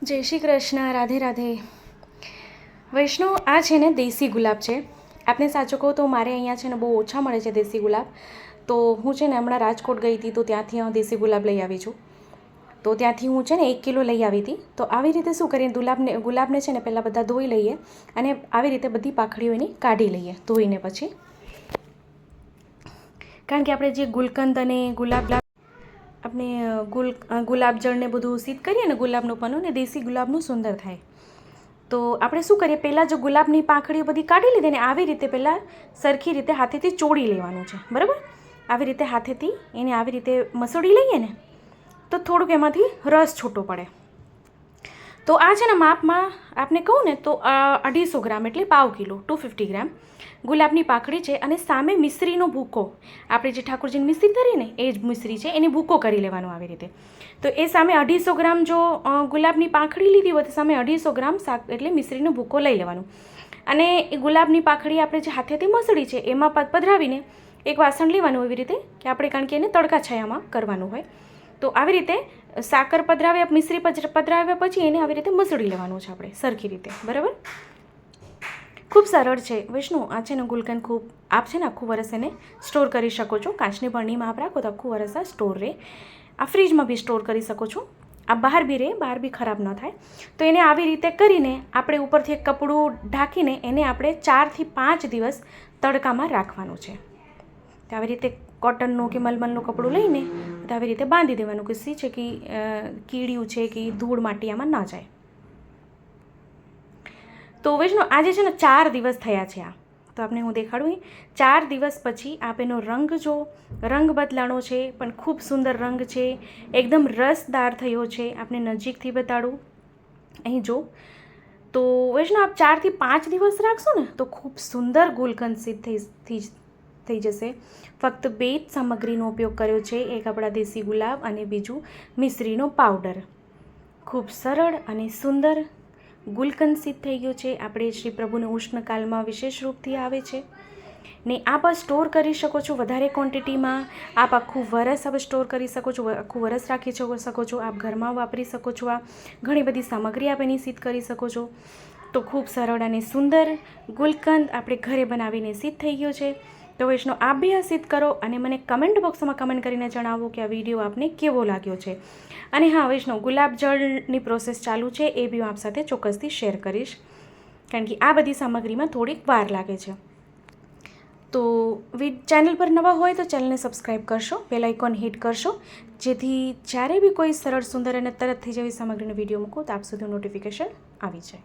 જય શ્રી કૃષ્ણ, રાધે રાધે. વૈષ્ણવ, આ છે ને દેશી ગુલાબ છે. આપને સાચું કહું તો મારે અહીંયા છે ને બહુ ઓછા મળે છે દેશી ગુલાબ. તો હું છે ને હમણાં રાજકોટ ગઈ હતી તો ત્યાંથી હું દેશી ગુલાબ લઈ આવી છું. તો ત્યાંથી હું છે ને 1 કિલો લઈ આવી હતી. તો આવી રીતે શું કરીએ, ગુલાબને છે ને પહેલાં બધા ધોઈ લઈએ અને આવી રીતે બધી પાંખડીઓ એની કાઢી લઈએ ધોઈને પછી. કારણ કે આપણે જે ગુલકંદ અને આપણે ગુલાબજળને બધું સીધ કરીએ ને, ગુલાબનું પન્નું ને દેશી ગુલાબનું સુંદર થાય. તો આપણે શું કરીએ, પહેલાં જો ગુલાબની પાંખડીઓ બધી કાઢી લીધી ને આવી રીતે પહેલાં સરખી રીતે હાથેથી ચોળી લેવાનું છે, બરાબર. આવી રીતે હાથેથી એને આવી રીતે મસળી લઈએ ને તો થોડુંક એમાંથી રસ છૂટો પડે. તો આ છે ને માપમાં આપને કહું ને તો 250 ગ્રામ એટલે પાવ કિલો 250 ગ્રામ ગુલાબની પાંખડી છે. અને સામે મિશ્રીનો ભૂકો, આપણે જે ઠાકોરજીની મિશ્રી કરીએ ને એ જ મિશ્રી છે, એને ભૂકો કરી લેવાનો આવી રીતે. તો એ સામે 250 ગ્રામ જો ગુલાબની પાંખડી લીધી હોય તો સામે 250 ગ્રામ શાક એટલે મિશ્રીનો ભૂકો લઈ લેવાનું. અને એ ગુલાબની પાંખડી આપણે જે હાથેથી મસળી છે એમાં પધરાવીને એક વાસણ લેવાનું એવી રીતે કે આપણે, કારણ કે એને તડકા છાયામાં કરવાનું હોય. તો આવી રીતે સાકર પધરાવ્યા, મિશ્રી પધરાવ્યા પછી એને આવી રીતે મસળી લેવાનું છે આપણે સરખી રીતે, બરાબર. ખૂબ સરળ છે વૈષ્ણુ. આ છે ને ગુલકંદ ખૂબ આપ છે ને આખું વરસ એને સ્ટોર કરી શકો છો. કાચની બરણીમાં આપ રાખો તો આખું વરસ આ સ્ટોર રહે. આ ફ્રીજમાં બી સ્ટોર કરી શકો છો. આ બહાર બી રહે, બહાર બી ખરાબ ન થાય. તો એને આવી રીતે કરીને આપણે ઉપરથી એક કપડું ઢાંકીને એને આપણે 4 થી 5 દિવસ તડકામાં રાખવાનું છે. તો આવી રીતે કોટનનું કે મલમલનું કપડું લઈને તો આવી રીતે બાંધી દેવાનું કે સી છે કે કીડિયું છે કે ધૂળ માટી આમાં ના જાય. તો વૈષ્ણવ, આજે છે ને 4 દિવસ થયા છે આ. તો આપણે હું દેખાડું. 4 દિવસ પછી આપ એનો રંગ જો, રંગ બદલાણો છે પણ ખૂબ સુંદર રંગ છે, એકદમ રસદાર થયો છે. આપને નજીકથી બતાડું, અહીં જો. તો વૈષ્ણવ, આપ 4 થી 5 દિવસ રાખશો ને તો ખૂબ સુંદર ગુલકંદ સિદ્ધ થઈ જશે. ફક્ત 2 જ સામગ્રીનો ઉપયોગ કર્યો છે, એક આપણા દેશી ગુલાબ અને બીજું મિશ્રીનો પાવડર. ખૂબ સરળ અને સુંદર ગુલકંદ સિદ્ધ થઈ ગયો છે. આપણે શ્રી પ્રભુને ઉષ્ણકાલમાં વિશેષ રૂપથી આવે છે ને આપ સ્ટોર કરી શકો છો વધારે ક્વોન્ટિટીમાં. આપ આખું વરસ હવે સ્ટોર કરી શકો છો, આખું વરસ રાખી શકો છો. આપ ઘરમાં વાપરી શકો છો. આ ઘણી બધી સામગ્રી આપ એની સિદ્ધ કરી શકો છો. તો ખૂબ સરળ અને સુંદર ગુલકંદ આપણે ઘરે બનાવીને સિદ્ધ થઈ ગયો છે. તો વૈષ્ણવ, આપ બી આ સિદ્ધ કરો અને મને કમેન્ટ બોક્સમાં કમેન્ટ કરીને જણાવો કે આ વિડીયો આપને કેવો લાગ્યો છે. અને હા વૈષ્ણવ, ગુલાબ જળની પ્રોસેસ ચાલુ છે, એ બી હું આપ સાથે ચોક્કસથી શેર કરીશ, કારણ કે આ બધી સામગ્રીમાં થોડીક વાર લાગે છે. તો ચેનલ પર નવા હોય તો ચેનલને સબસ્ક્રાઈબ કરશો, બેલ આઇકોન હિટ કરશો, જેથી જ્યારે બી કોઈ સરળ સુંદર અને તરત થઈ જેવી સામગ્રીનો વિડીયો મૂકો તો આપ સુધી નોટિફિકેશન આવી જાય.